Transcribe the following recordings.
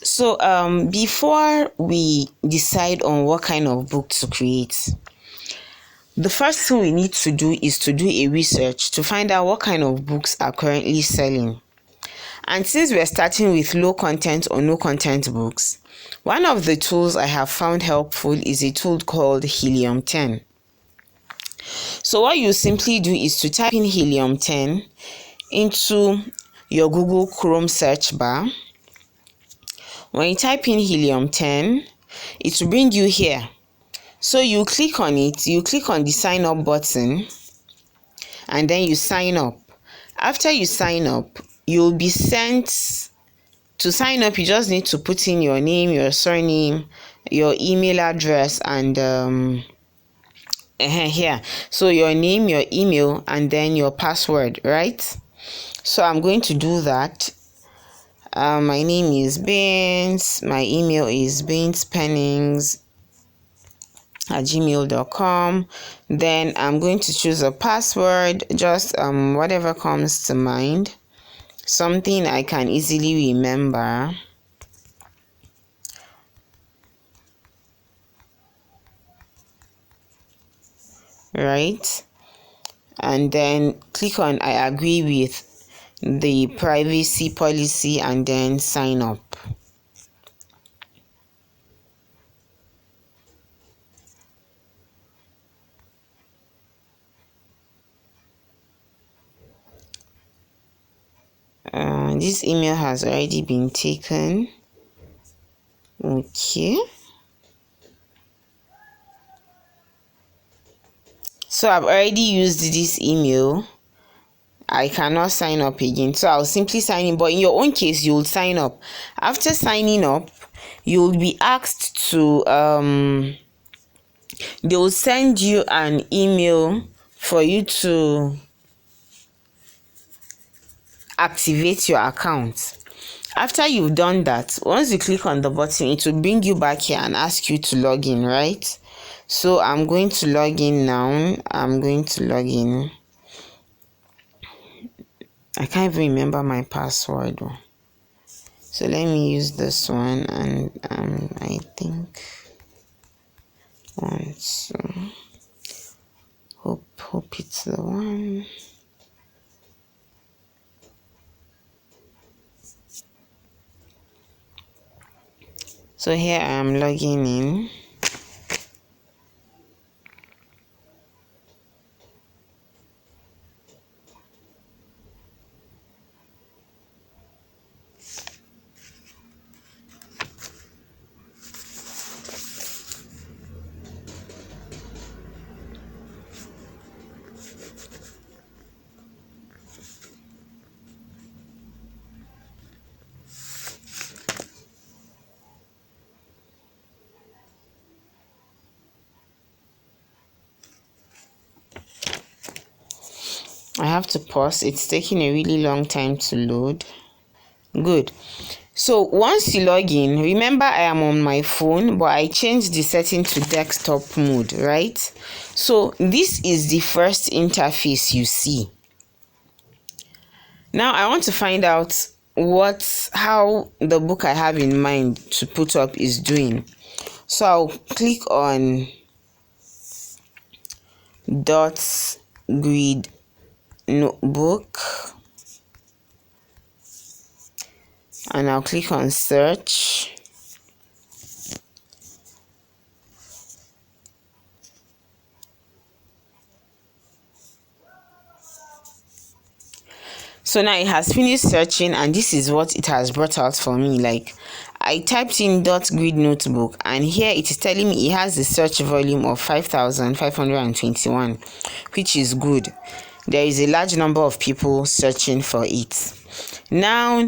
So before we decide on what kind of book to create, the first thing we need to do is to do a research to find out what kind of books are currently selling. And since we're starting with low content or no content books, one of the tools I have found helpful is a tool called Helium 10. So what you simply do is to type in Helium 10 into your Google Chrome search bar. When you type in Helium 10, it will bring you here. So you click on it, you click on the sign up button, and then you sign up. After you sign up, you'll be sent. To sign up, you just need to put in your name, your surname, your email address, and here. So your name, your email, and then your password, right? So I'm going to do that. My name is Beans. My email is beanspennings@gmail.com. Then I'm going to choose a password, just whatever comes to mind, something I can easily remember. Right? And then click on I agree with the privacy policy and then sign up. This email has already been taken. Okay. So I've already used this email. I cannot sign up again. So I'll simply sign in. But in your own case, you'll sign up. After signing up, you'll be asked to they will send you an email for you to activate your account. After you've done that, once you click on the button, it will bring you back here and ask you to log in, right? So I'm going to log in now. I'm going to log in. I can't even remember my password. So let me use this one, and I think hope it's the one. So here I am logging in. I have to pause. It's taking a really long time to load. Good. So once you log in, remember I am on my phone, but I changed the setting to desktop mode, right? So this is the first interface you see. Now I want to find out how the book I have in mind to put up is doing. So I'll click on dots grid notebook, and I'll click on search. So now it has finished searching, and this is what it has brought out for me. Like, I typed in dot grid notebook, and here it is telling me it has a search volume of 5,521, which is good. There is a large number of people searching for it. Now,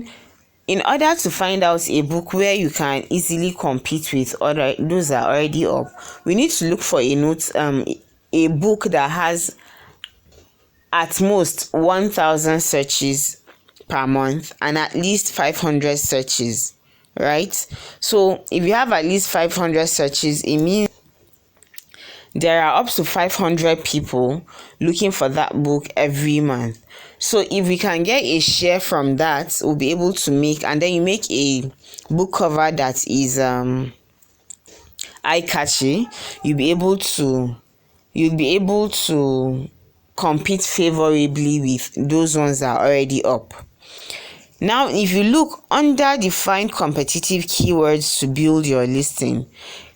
in order to find out a book where you can easily compete with those that are already up, we need to look for a book that has at most 1,000 searches per month and at least 500 searches, right? So if you have at least 500 searches, it means there are up to 500 people looking for that book every month. So if we can get a share from that, we'll be able to make, and then you make a book cover that is eye-catchy, you'll be able to compete favorably with those ones that are already up. Now, if you look under define competitive keywords to build your listing,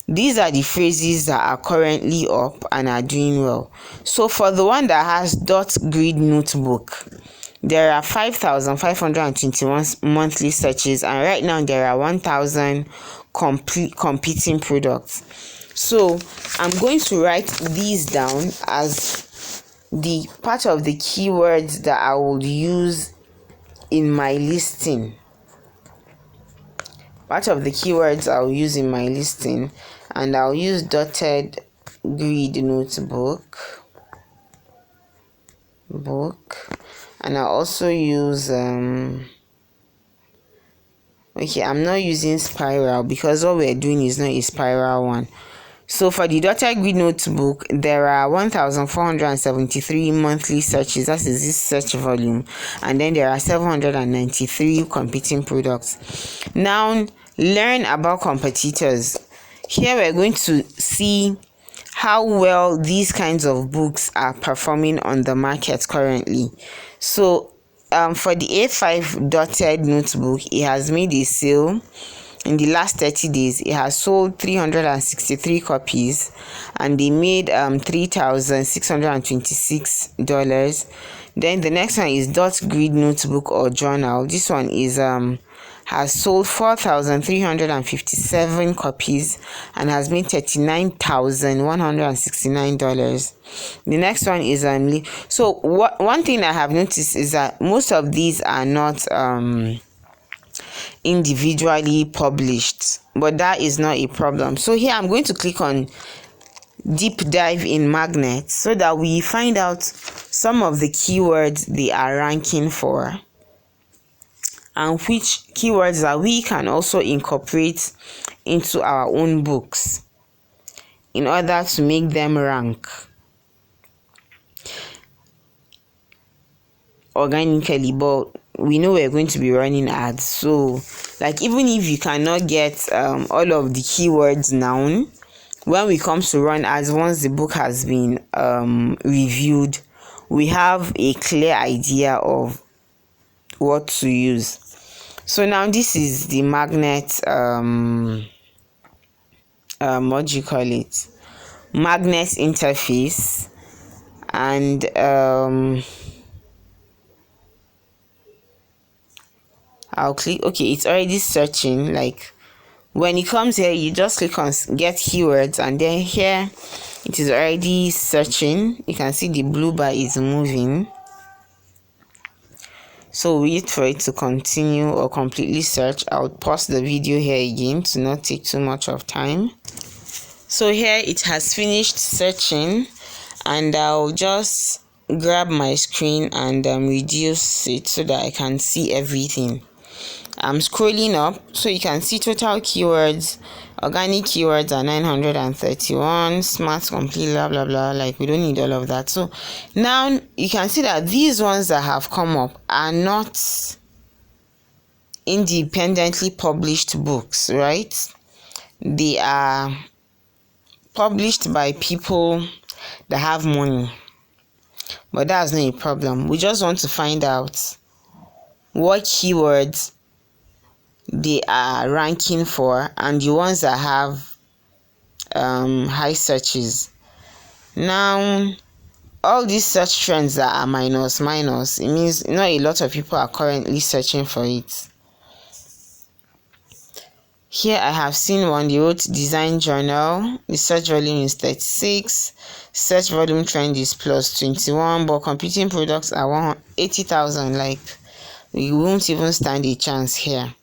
these are the phrases that are currently up and are doing well. So for the one that has dot grid notebook, there are 5,521 monthly searches, and right now there are 1,000 competing products. So I'm going to write these down as the part of the keywords that I will use in my listing. Part of the keywords I'll use in my listing, and I'll use dotted grid notebook, and I'll also use okay, I'm not using spiral because what we're doing is not a spiral one. So for the dotted grid notebook, there are 1,473 monthly searches. That is this search volume, and then there are 793 competing products. Now, learn about competitors. Here we're going to see how well these kinds of books are performing on the market currently. So for the A5 dotted notebook, it has made a sale. In the last 30 days, it has sold 363 copies, and they made $3,626. Then the next one is dot grid notebook or journal. This one is has sold 4,357 copies and has made $39,169. The next one is so one thing I have noticed is that most of these are not individually published, but that is not a problem. So here I'm going to click on deep dive in magnets so that we find out some of the keywords they are ranking for and which keywords that we can also incorporate into our own books in order to make them rank organically. But we know we're going to be running ads, so like even if you cannot get all of the keywords now, when we come to run ads, once the book has been reviewed, we have a clear idea of what to use. So now this is the magnet what do you call it, magnet interface, and I'll click okay. It's already searching. Like when it comes here, you just click on get keywords, and then here it is already searching. You can see the blue bar is moving, so wait for it to continue or completely search. I'll pause the video here again to not take too much of time. So here it has finished searching, and I'll just grab my screen and reduce it so that I can see everything. I'm scrolling up so you can see total keywords. Organic keywords are 931, smart complete, blah blah blah. Like we don't need all of that. So now you can see that these ones that have come up are not independently published books, right? They are published by people that have money, but that's not a problem. We just want to find out what keywords they are ranking for and the ones that have high searches. Now all these search trends that are minus, it means not a lot of people are currently searching for it. Here I have seen one. They wrote design journal. The search volume is 36. Search volume trend is plus 21, but competing products are 180,000. Like we won't even stand a chance here.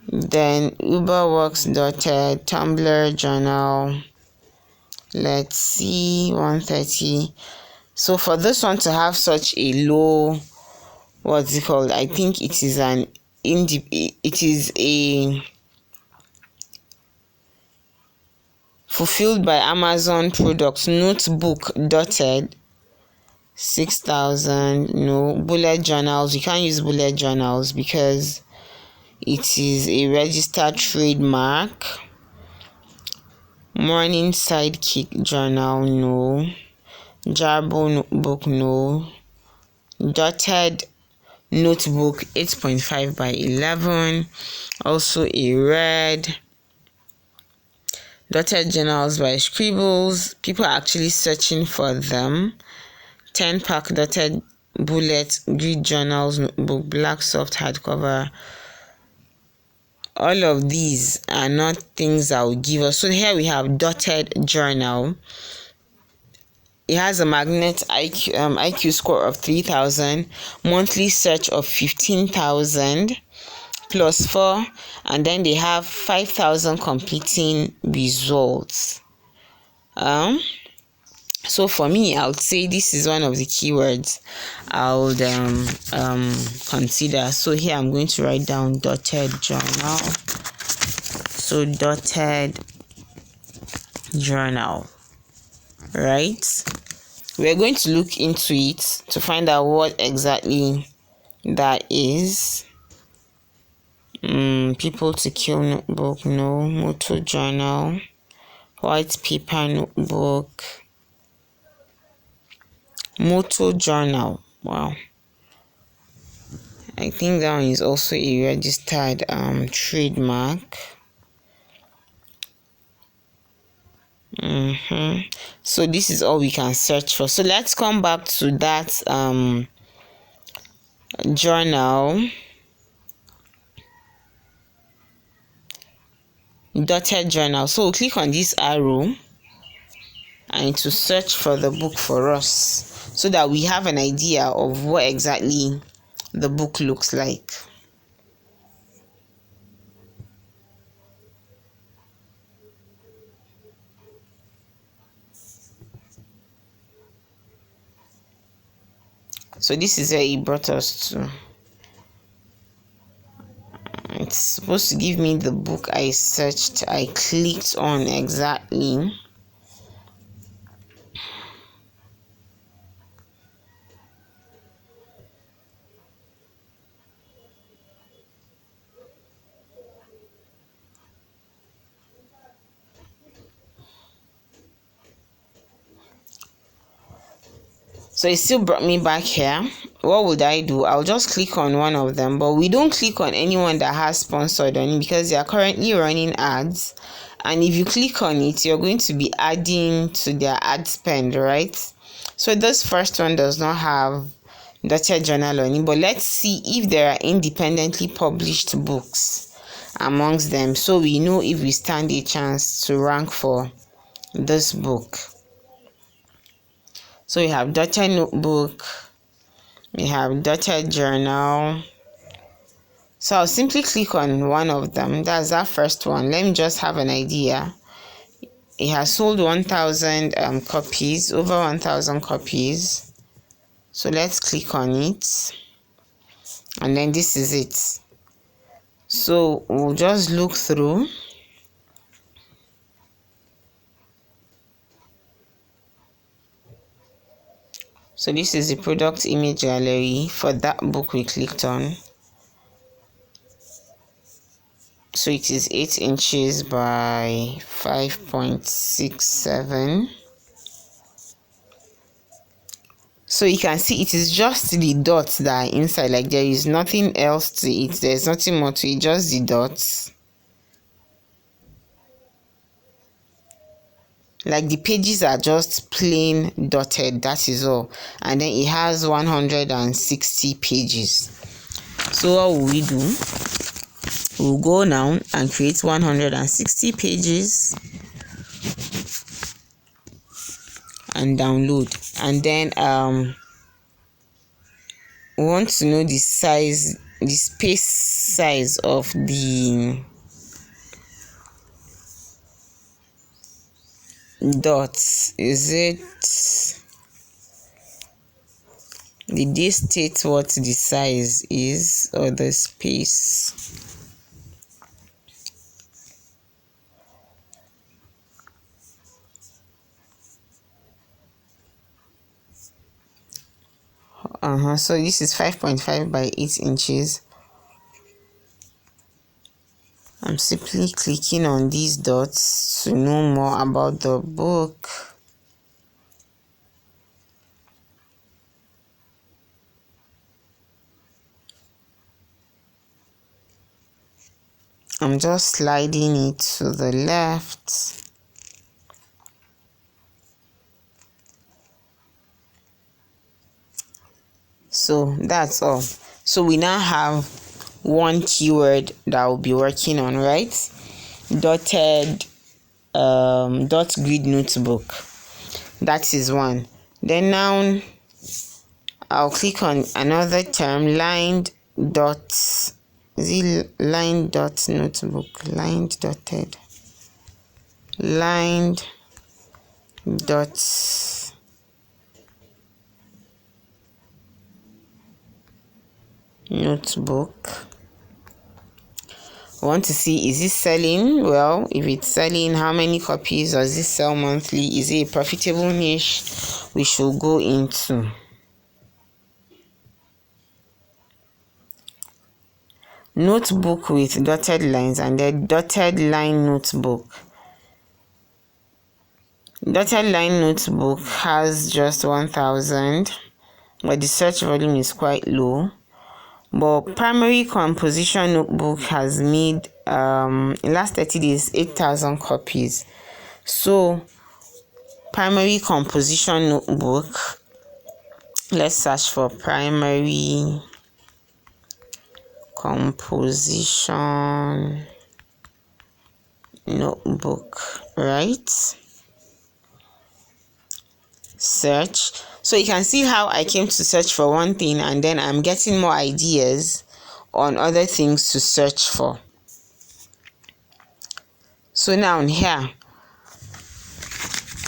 Then Uberworks dotted, Tumblr journal. Let's see, 130. So for this one to have such a low, what's it called? I think it is a fulfilled by Amazon products. Notebook dotted 6,000. No. Bullet journals, you can't use bullet journals because it is a registered trademark. Morning sidekick journal, no. Jarbo notebook, no. Dotted notebook 8.5 by 11, also a red. Dotted journals by Scribbles, people are actually searching for them. 10-pack dotted bullet grid journals notebook, black soft hardcover. All of these are not things that will give us. So here we have dotted journal. It has a magnet IQ score of 3,000, monthly search of 15,000 plus 4, and then they have 5,000 competing results. So for me, I would say this is one of the keywords I would consider. So here I'm going to write down dotted journal. So dotted journal, right? We're going to look into it to find out what exactly that is. People to kill notebook, no. Motor journal, white paper notebook, motor journal. Wow, I think that one is also a registered trademark. So this is all we can search for. So let's come back to that journal, dotted journal. So we'll click on this arrow and to search for the book for us so that we have an idea of what exactly the book looks like. So this is where it brought us to. It's supposed to give me the book I searched, I clicked on exactly. So it still brought me back here. What would I do? I'll just click on one of them, but we don't click on anyone that has sponsored on it because they are currently running ads. And if you click on it, you're going to be adding to their ad spend, right? So this first one does not have dotted journal on it, but let's see if there are independently published books amongst them, so we know if we stand a chance to rank for this book. So we have dotted notebook, we have dotted journal. So I'll simply click on one of them. That's that first one. Let me just have an idea. It has sold 1,000 copies, over 1,000 copies. So let's click on it. And then this is it. So we'll just look through. So this is the product image gallery for that book we clicked on. So it is 8 inches by 5.67. So you can see it is just the dots that are inside, like there is nothing else to it. There's nothing more to it, just the dots. Like the pages are just plain dotted, that is all. And then it has 160 pages. So what will we do? We'll go now and create 160 pages and download. And then we want to know the size, the space size of the dots. Is it, did they state what the size is or the space? So this is 5.5 by 8 inches. I'm simply clicking on these dots to know more about the book. I'm just sliding it to the left. So that's all. So we now have one keyword that we'll be working on, right? Dotted dot grid notebook. That is one. Then now I'll click on another term, lined dot. Lined dot notebook, lined dotted, lined dot notebook. I want to see, is this selling well? If it's selling, how many copies does this sell monthly? Is it a profitable niche we should go into? Notebook with dotted lines, and the dotted line notebook. Dotted line notebook has just 1,000, but the search volume is quite low. But primary composition notebook has made in last 30 days 8,000 copies. So primary composition notebook, let's search for primary composition notebook, right? Search. So you can see how I came to search for one thing, and then I'm getting more ideas on other things to search for. So now here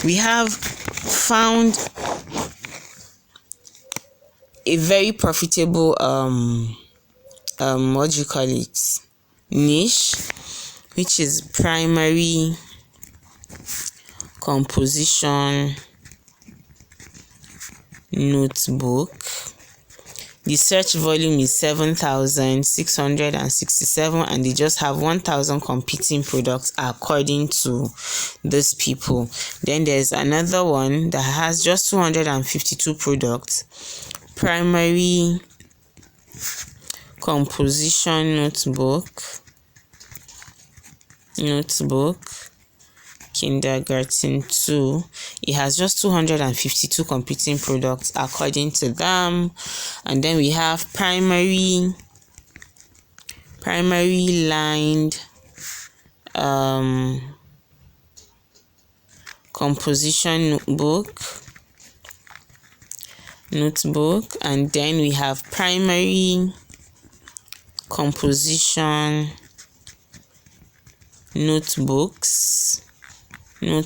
we have found a very profitable what do you call it, niche, which is primary composition notebook. The search volume is 7,667, and they just have 1,000 competing products according to those people. Then there's another one that has just 252 products. Primary composition notebook kindergarten 2. It has just 252 competing products according to them. And then we have primary lined composition notebook, and then we have primary composition notebooks. Then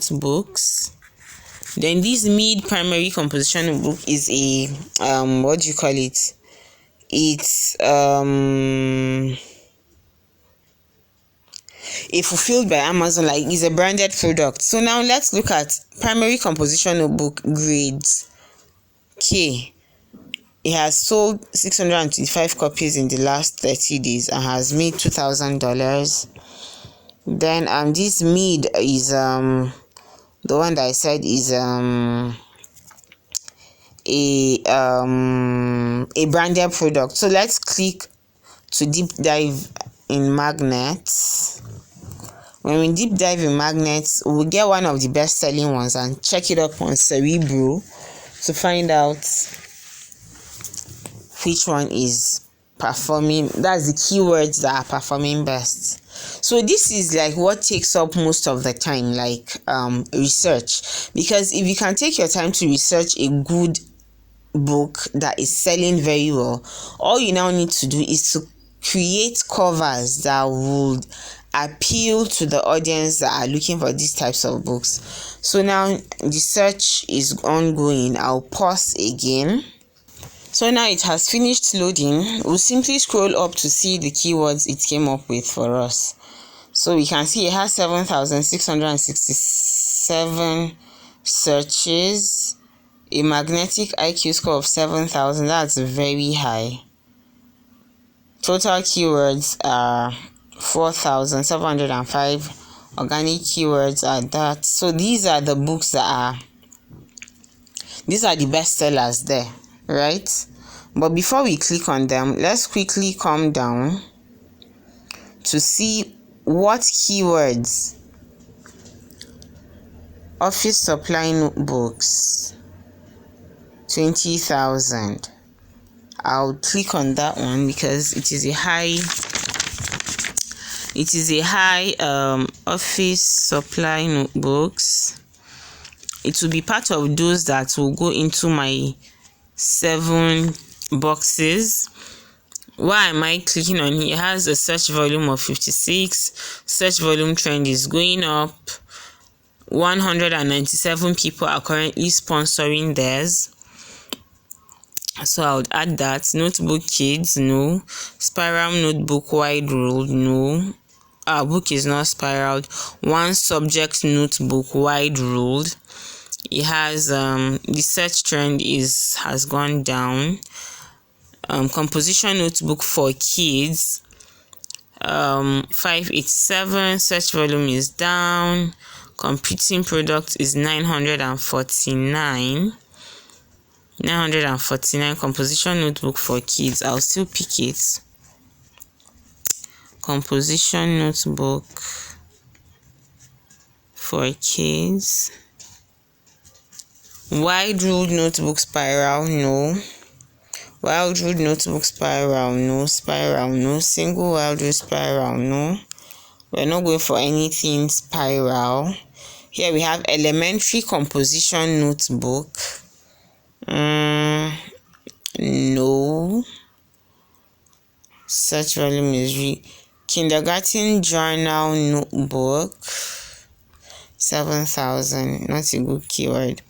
this mid primary composition notebook is a what do you call it, it's a fulfilled by Amazon, like it's a branded product. So now let's look at primary composition notebook grades. Okay, it has sold 625 copies in the last 30 days and has made $2,000. Then this mid is the one that I said is a branded product. So let's click to deep dive in magnets. When we deep dive in magnets, we'll get one of the best selling ones and check it up on Cerebro to find out which one is performing. That's the keywords that are performing best. So this is like what takes up most of the time, like research, because if you can take your time to research a good book that is selling very well, all you now need to do is to create covers that would appeal to the audience that are looking for these types of books. So now the search is ongoing. I'll pause again. So now it has finished loading. We'll simply scroll up to see the keywords it came up with for us. So we can see it has 7,667 searches. a magnetic IQ score of 7,000. That's very high. Total keywords are 4,705. Organic keywords are that. So these are the books these are the best sellers there, right? But before we click on them, let's quickly come down to see what keywords office supply notebooks 20,000. I'll click on that one because it is a high office supply notebooks. It will be part of those that will go into my 7 boxes. Why am I clicking on here? It has a search volume of 56. Search volume trend is going up. 197 people are currently sponsoring theirs. So I would add that. Notebook Kids, no. Spiral Notebook Wide Ruled, no. Our book is not spiraled. One Subject Notebook Wide Ruled. It has the search trend has gone down. Composition Notebook for Kids, 587. Search volume is down. Competing product is 949. Composition Notebook for Kids. I'll still pick it. Composition Notebook for Kids. Wide Ruled Notebook Spiral, no. Wild Ruled Notebook Spiral, no. Spiral, no. Single Wild Ruled Spiral, no. We're not going for anything spiral. Here we have Elementary Composition Notebook. No. Search volume is Kindergarten Journal Notebook, 7,000. Not a good keyword.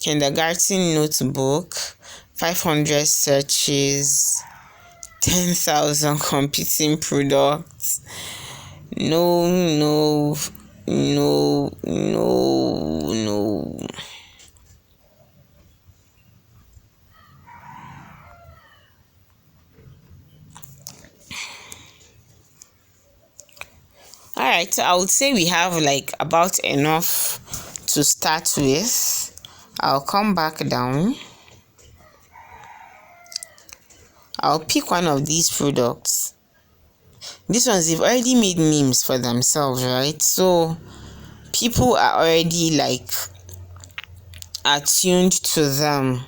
Kindergarten Notebook, 500 searches, 10,000 competing products. No. Alright, so I would say we have like about enough to start with. I'll come back down. I'll pick one of these products. These ones, they've already made memes for themselves, right? So people are already like attuned to them.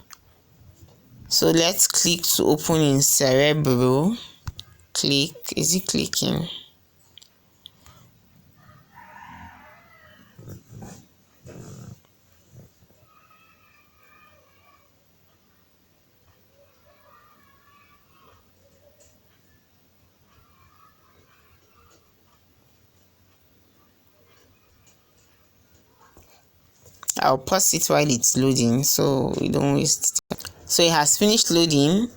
So let's click to open in Cerebro. Click. Is it clicking? I'll pause it while it's loading so we don't waste time. So it has finished loading.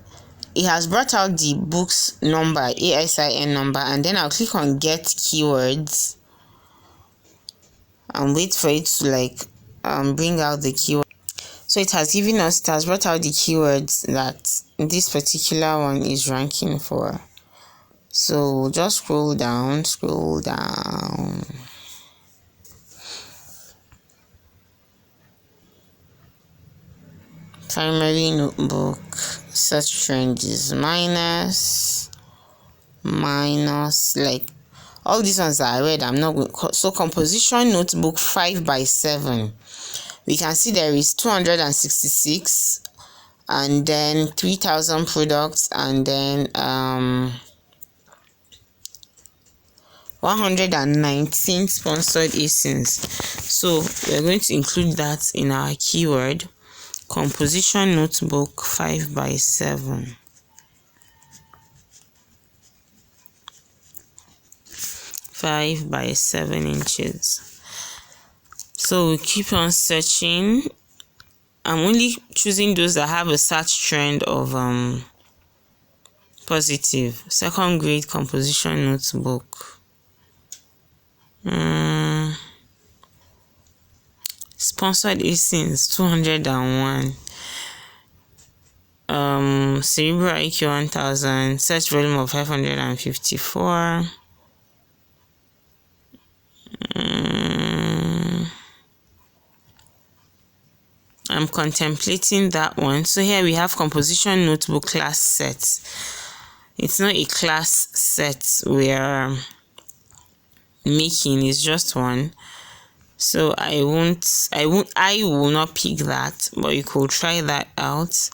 It has brought out the book's number, ASIN number, and then I'll click on Get Keywords and wait for it to like bring out the keyword. So it has brought out the keywords that this particular one is ranking for. So just scroll down. Primary notebook, search trend is minus, like all these ones are red. I'm not going. So composition notebook 5x7. We can see there is 266, and then 3,000 products, and then 119 sponsored ASINs. So we're going to include that in our keyword. Composition notebook 5x7. 5x7 inches. So we keep on searching. I'm only choosing those that have a search trend of positive. Second grade composition notebook. Sponsored ASINs 201. Cerebral IQ 1000, search volume of 554. I'm contemplating that one. So here we have composition notebook class set. It's not a class set we're making, it's just one. So I will not pick that, but you could try that out.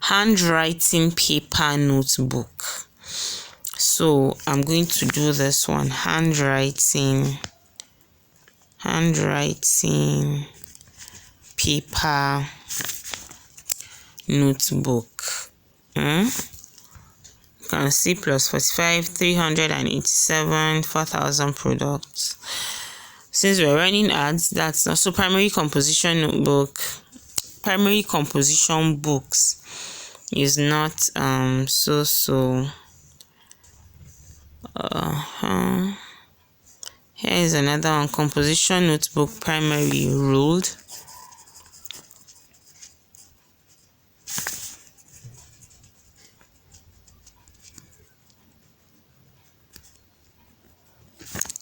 Handwriting paper notebook. So I'm going to do this one. Handwriting paper notebook. You can see plus 45, 387, 4,000 products. Since we're running ads, that's not so. Primary composition notebook, primary composition books is not here is another one. Composition notebook primary ruled.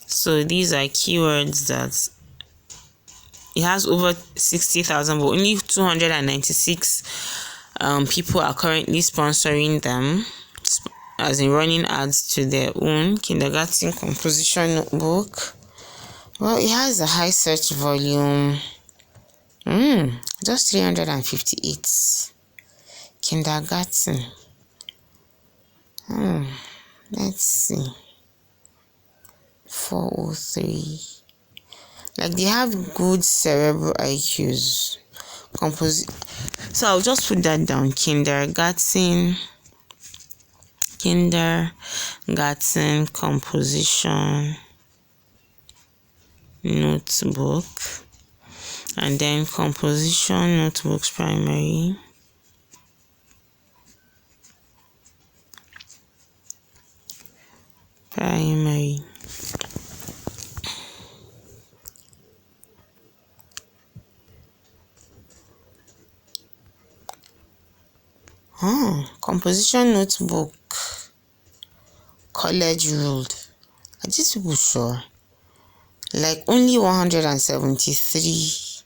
So these are keywords that it has over 60,000, but only 296 people are currently sponsoring them, as in running ads to their own. Kindergarten composition notebook. Well, it has a high search volume. Just 358. Kindergarten. Let's see. 403. Like, they have good cerebral IQs. So I'll just put that down. Kindergarten composition notebook, and then composition notebooks primary. Composition notebook college ruled. Are these people sure? Like, only 173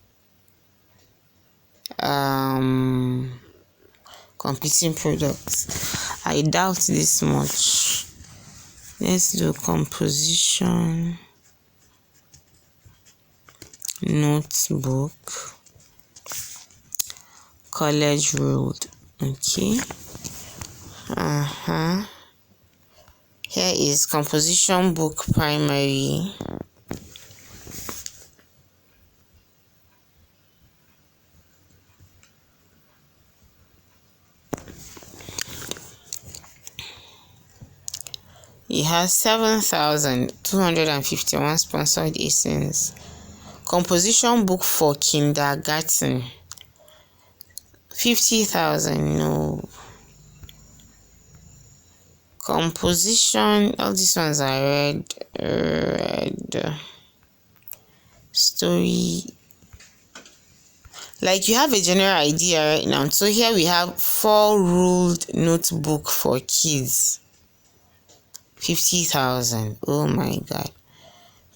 competing products. I doubt this much. Let's do composition notebook college ruled. Okay. Here is composition book primary. It has 7,251 sponsored ASINs. Composition book for kindergarten. 50,000. No. Composition. All these ones are red. Story. Like, you have a general idea right now. So here we have 4 ruled notebook for kids. 50,000. Oh my god.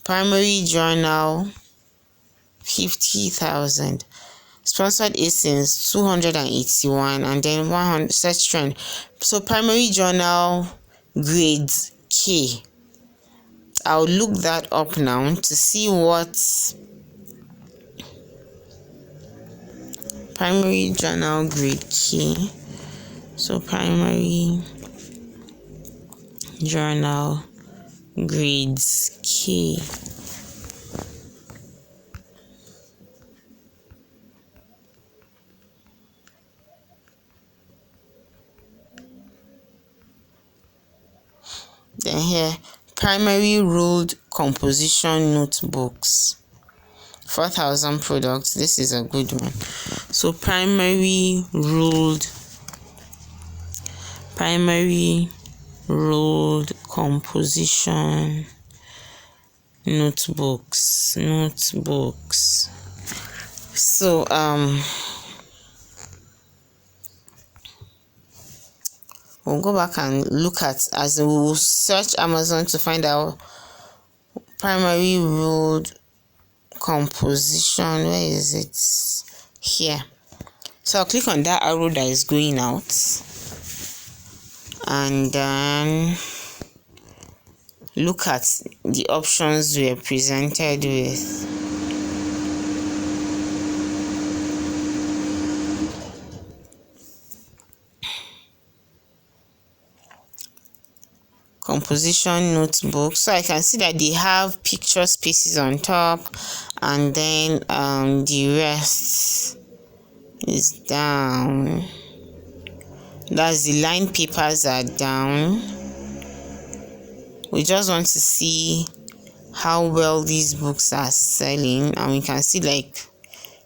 Primary journal. 50,000. Sponsored ASINs 281, and then 100 search trend. So primary journal grades K. I'll look that up now to see what primary journal grade K. So primary journal grades K. Then here, primary ruled composition notebooks. 4,000 products. This is a good one. So primary ruled composition notebooks. So we'll go back and look at, as we'll search Amazon to find out primary ruled composition. Where is it? Here. So I'll click on that arrow that is going out, and then look at the options we are presented with. Composition notebook. So I can see that they have picture spaces on top, and then the rest is down. That's the line papers are down. We just want to see how well these books are selling, and we can see like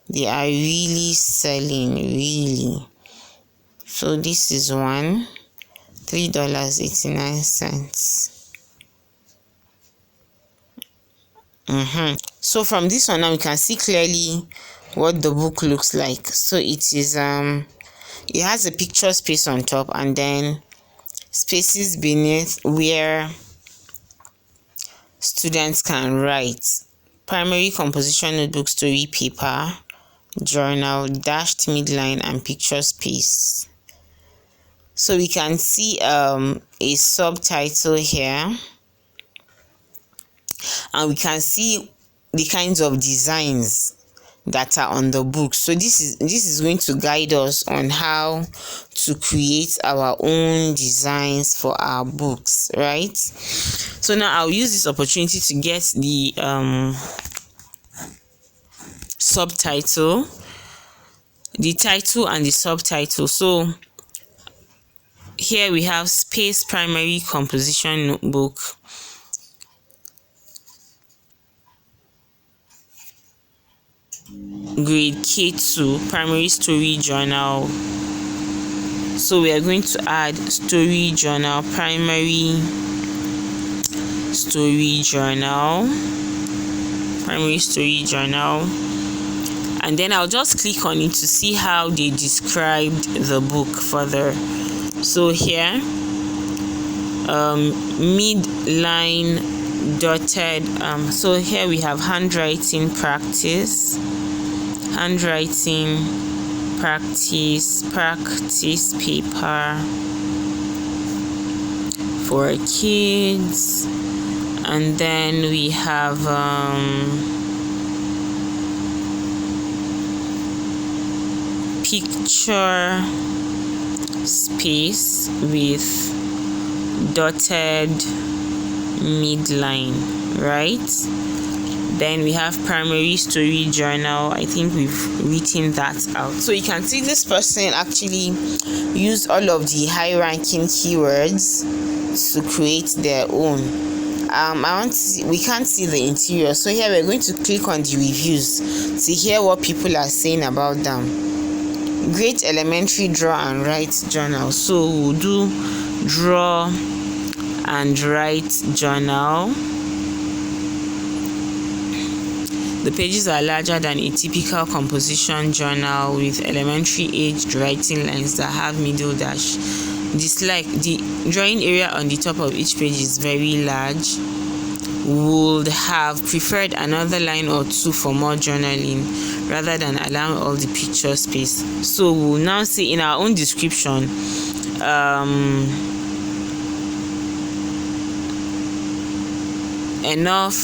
they are really selling, really. So this is one, $3.89. So from this one now, we can see clearly what the book looks like. So it is it has a picture space on top, and then spaces beneath where students can write. Primary composition notebook, story paper, journal, dashed midline, and picture space. So we can see a subtitle here, and we can see the kinds of designs that are on the book. So this is going to guide us on how to create our own designs for our books, right? So now I'll use this opportunity to get the subtitle, the title, and the subtitle. So here we have Space Primary Composition Notebook, Grade K2 Primary Story Journal. So we are going to add Story Journal, Primary Story Journal, Primary Story Journal, and then I'll just click on it to see how they described the book further. So here, midline dotted. So here we have handwriting practice paper for kids, and then we have picture space with dotted midline, right? Then we have primary story journal. I think we've written that out. So you can see this person actually used all of the high-ranking keywords to create their own. We can't see the interior, so here we're going to click on the reviews to hear what people are saying about them. Great elementary draw and write journal. So we'll do draw and write journal. The pages are larger than a typical composition journal with elementary aged writing lines that have middle dash. Dislike: the drawing area on the top of each page is very large. Would have preferred another line or two for more journaling rather than allowing all the picture space. So we'll now say in our own description, enough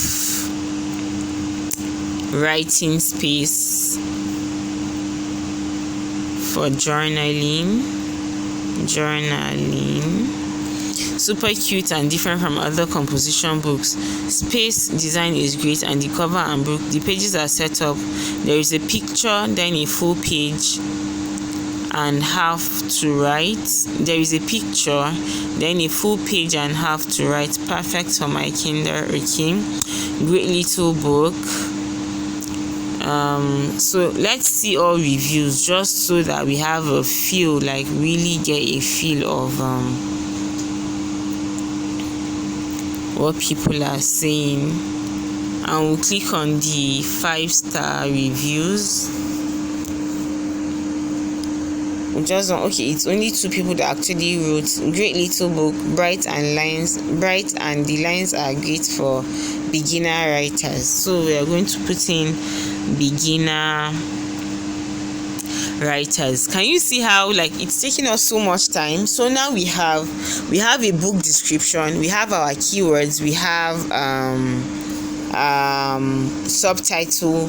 writing space for journaling. Super cute and different from other composition books. Space design is great, and the cover and book, the pages are set up. There is a picture, then a full page and half to write. There is a picture, then a full page and half to write. Perfect for my kindergarten. Great little book. So let's see all reviews just so that we have a feel, like really get a feel of what people are saying. And we'll click on the 5-star reviews. just one. Okay, it's only two people that actually wrote. Great little book, bright and the lines are great for beginner writers. So we are going to put in beginner writers. Can you see how like it's taking us so much time? So now we have a book description, we have our keywords, we have subtitle,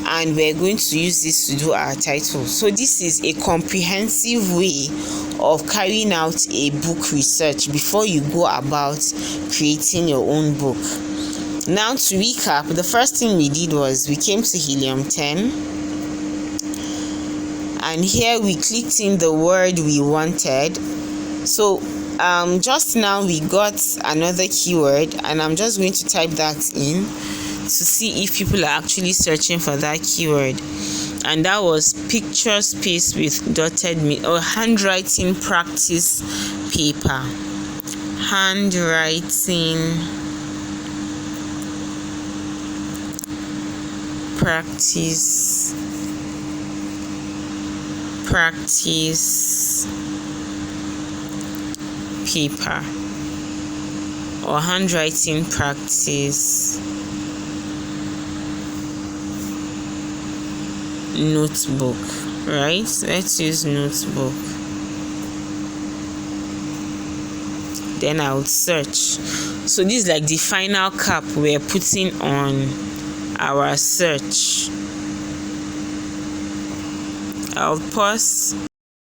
and we're going to use this to do our title. So this is a comprehensive way of carrying out a book research before you go about creating your own book. Now to recap, the first thing we did was we came to Helium 10, and here we clicked in the word we wanted. So just now we got another keyword, and I'm just going to type that in to see if people are actually searching for that keyword, and that was picture space with dotted or handwriting practice paper. Handwriting practice paper, or handwriting practice notebook. Right, let's use notebook. Then I would search. So this is like the final cap we're putting on our search. I'll pause.